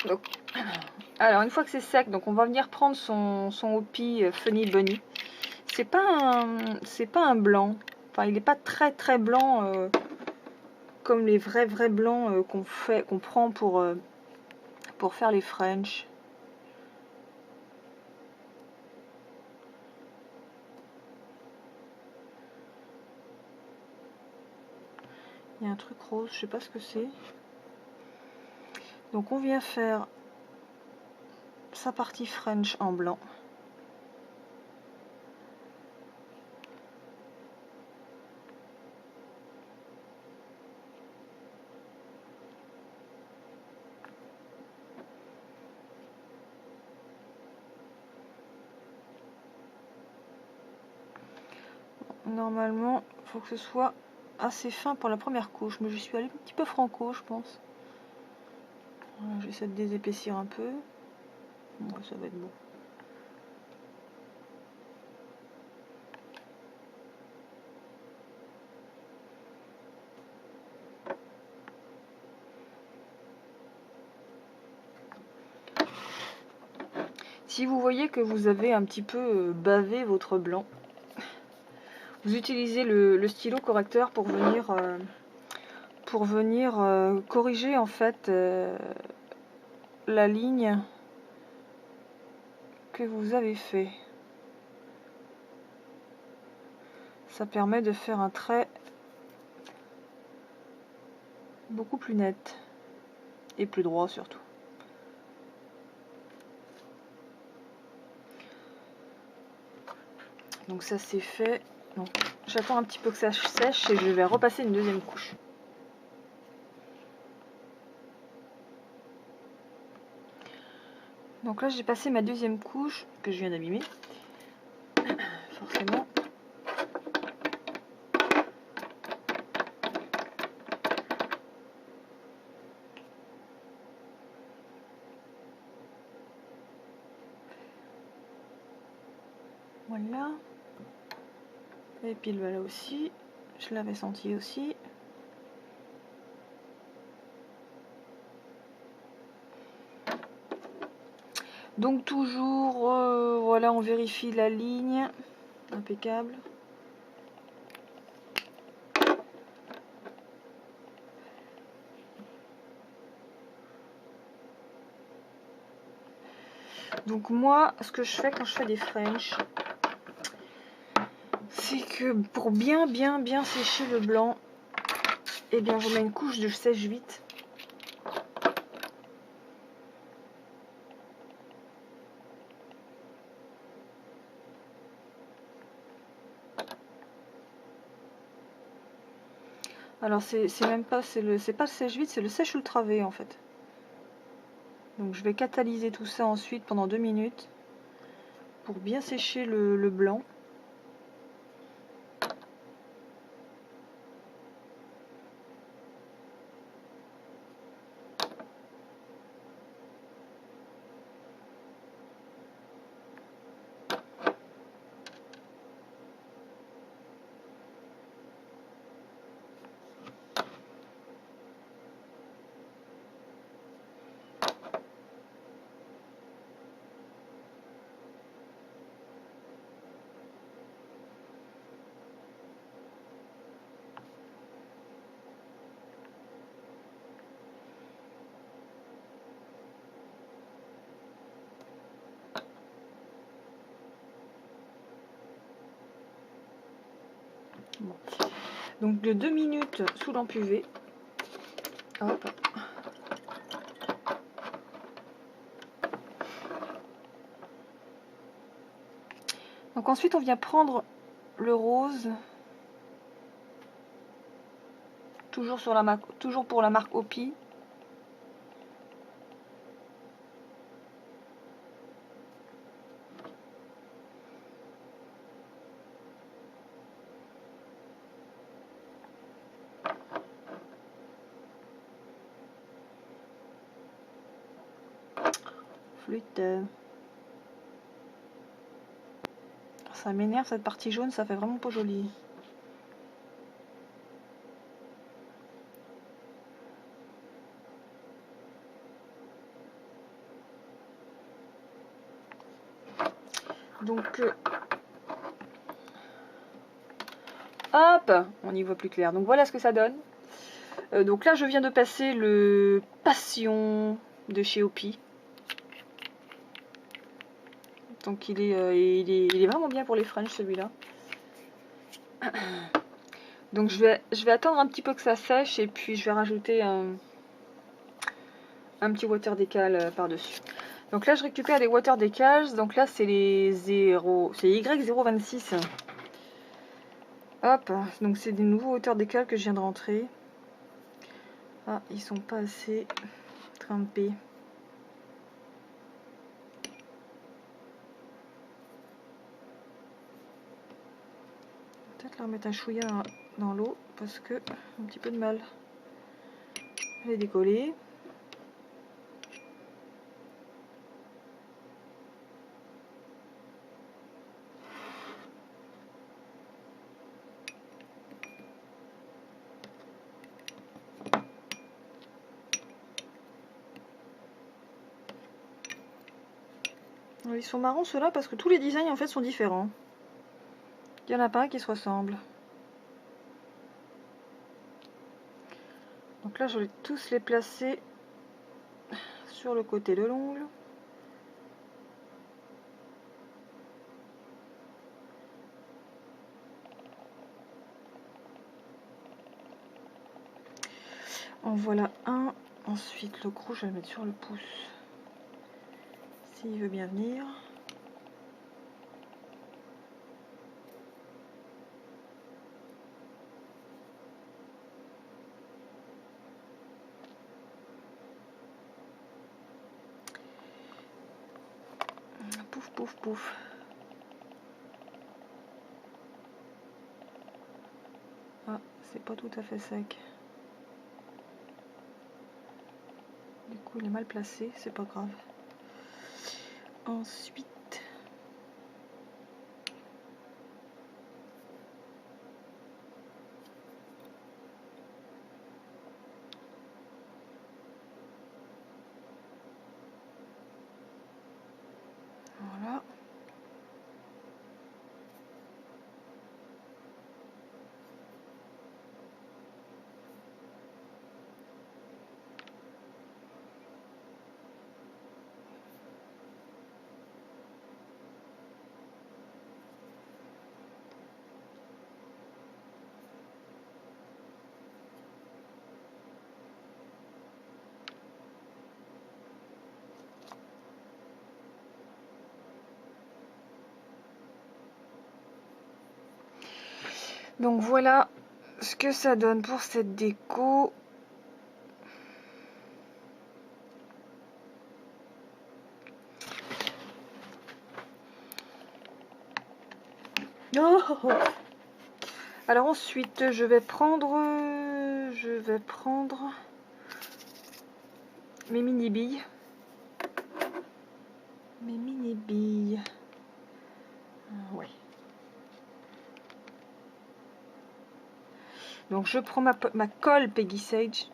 Donc, alors une fois que c'est sec, donc on va venir prendre son Hopi Funny Bunny. C'est pas un blanc. Enfin, il n'est pas très très blanc comme les vrais blancs qu'on prend pour faire les French. Il y a un truc rose, je sais pas ce que c'est. Donc on vient faire sa partie French en blanc. Normalement, il faut que ce soit assez fin pour la première couche, mais je suis allée un petit peu franco, je pense. Voilà, j'essaie de désépaissir un peu. Bon, ça va être bon. Si vous voyez que vous avez un petit peu bavé votre blanc, vous utilisez le stylo correcteur pour venir corriger en fait la ligne que vous avez fait. Ça permet de faire un trait beaucoup plus net et plus droit surtout. Donc ça c'est fait. J'attends un petit peu que ça sèche et je vais repasser une deuxième couche. Donc là j'ai passé ma deuxième couche que je viens d'abîmer. Forcément. Voilà. Et puis voilà aussi. Je l'avais senti aussi. Donc toujours, voilà, on vérifie la ligne. Impeccable. Donc moi, ce que je fais quand je fais des French, c'est que pour bien sécher le blanc, eh bien je mets une couche de sèche-vite. Alors c'est même pas, c'est pas le sèche-vite, c'est le sèche ultra V en fait. Donc je vais catalyser tout ça ensuite pendant 2 minutes pour bien sécher le blanc. Bon. Donc de 2 minutes sous lampe UV. Hop. Donc ensuite on vient prendre le rose, toujours pour la marque Hopi. Flûte. Ça m'énerve cette partie jaune, ça fait vraiment pas joli. Donc, hop, on y voit plus clair. Donc voilà ce que ça donne. Donc là, je viens de passer le Passion de chez Opi. Donc il est vraiment bien pour les French celui-là. Donc je vais attendre un petit peu que ça sèche et puis je vais rajouter un petit water décal par-dessus. Donc là je récupère des water decals. Donc là c'est les 0, c'est Y026. Hop, donc c'est des nouveaux water decals que je viens de rentrer. Ah, ils sont pas assez trempés. Peut-être leur mettre un chouïa dans l'eau parce que un petit peu de mal à les décoller. Ils sont marrants ceux-là parce que tous les designs en fait sont différents. Il n'y en a pas un qui se ressemble. Donc là je vais tous les placer sur le côté de l'ongle. En voilà un. Ensuite le gros je vais le mettre sur le pouce. S'il veut bien venir. Pouf pouf pouf. Ah, c'est pas tout à fait sec. Du coup il est mal placé, c'est pas grave. Ensuite, voilà. Donc voilà ce que ça donne pour cette déco. Oh. Alors ensuite je vais prendre mes mini billes. Mes mini billes. Ouais. Donc je prends ma colle Peggy Sage.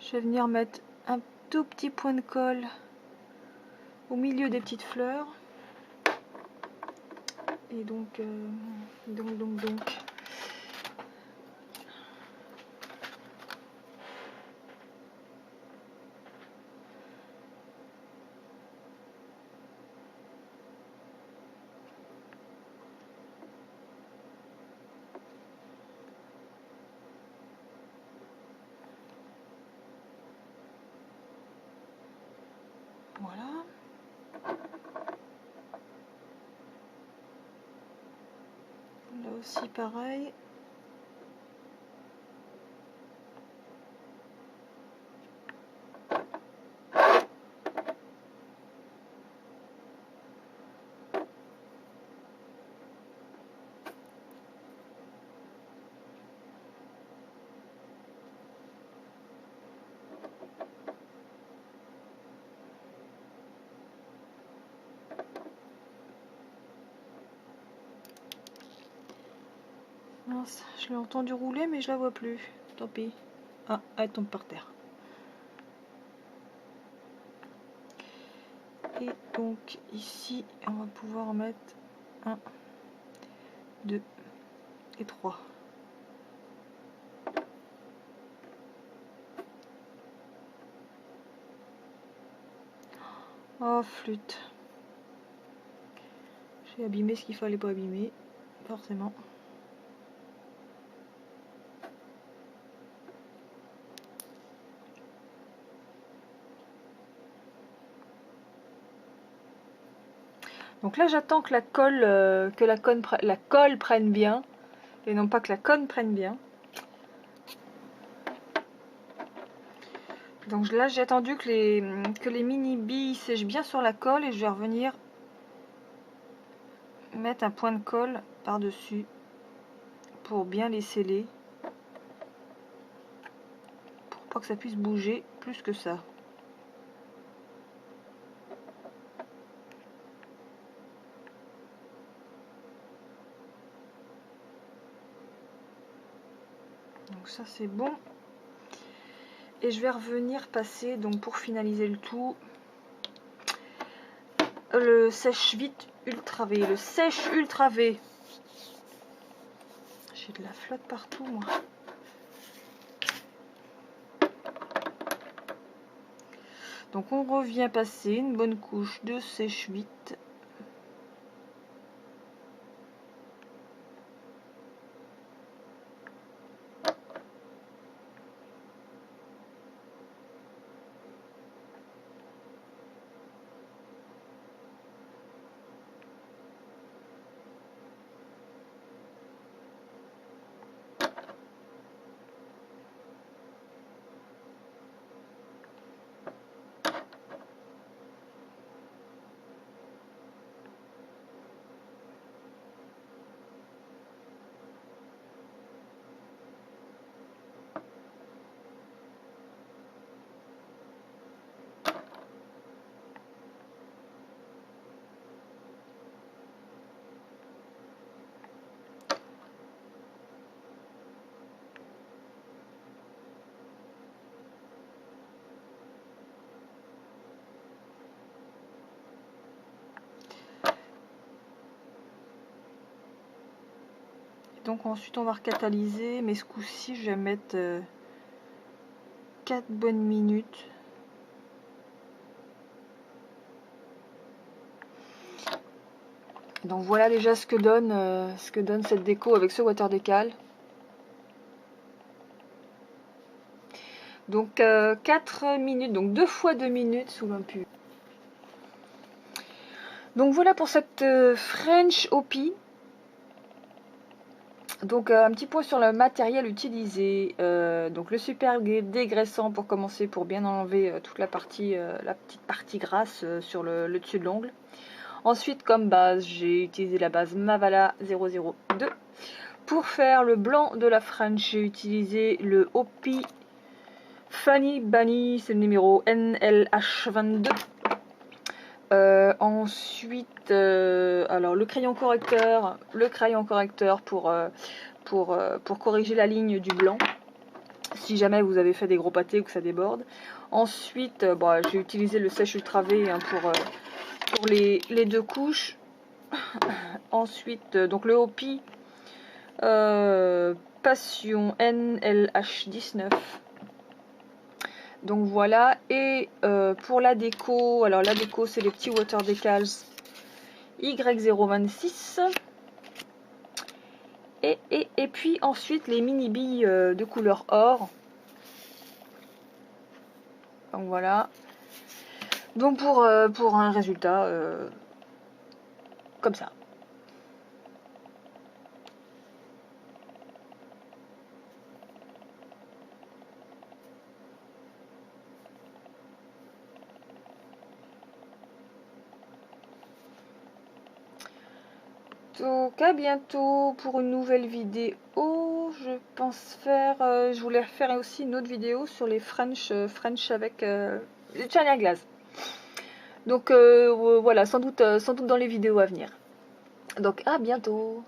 Je vais venir mettre un tout petit point de colle au milieu des petites fleurs. Et donc. Voilà. Là aussi pareil. Mince, je l'ai entendu rouler mais je la vois plus. Tant pis. Ah, elle tombe par terre. Et donc ici, on va pouvoir mettre 1, 2 et 3. Oh, flûte. J'ai abîmé ce qu'il fallait pas abîmer, forcément. Donc là, j'attends que la colle prenne bien, et non pas que la conne prenne bien. Donc là, j'ai attendu que les mini billes sèchent bien sur la colle, et je vais revenir mettre un point de colle par-dessus pour bien les sceller, pour pas que ça puisse bouger plus que ça. Donc ça c'est bon. Et je vais revenir passer, donc pour finaliser le tout, le sèche-vite Ultra V. Le sèche Ultra V. J'ai de la flotte partout moi. Donc on revient passer une bonne couche de sèche-vite. Donc ensuite on va recatalyser, mais ce coup-ci je vais mettre 4 bonnes minutes. Donc voilà déjà ce que donne cette déco avec ce water décal. Donc 4 minutes, donc 2 fois 2 minutes sous l'impur. Donc voilà pour cette French OP. Donc un petit point sur le matériel utilisé. Donc le super dégraissant pour commencer, pour bien enlever toute la petite partie grasse sur le dessus de l'ongle. Ensuite, comme base, j'ai utilisé la base Mavala 002. Pour faire le blanc de la French, j'ai utilisé le OP Funny Bunny, c'est le numéro NLH22. Ensuite, alors le crayon correcteur pour corriger la ligne du blanc, si jamais vous avez fait des gros pâtés ou que ça déborde. Ensuite, j'ai utilisé le sèche Ultra V hein, pour les 2 couches. Ensuite, donc le OP Passion NLH19. Donc voilà, et pour la déco, alors la déco c'est les petits water decals Y026. Et puis ensuite les mini billes de couleur or. Donc voilà. Donc pour un résultat comme ça. Donc à bientôt pour une nouvelle vidéo. Je pense faire, je voulais faire aussi une autre vidéo sur les French avec les China Glass. Donc voilà, sans doute dans les vidéos à venir. Donc à bientôt.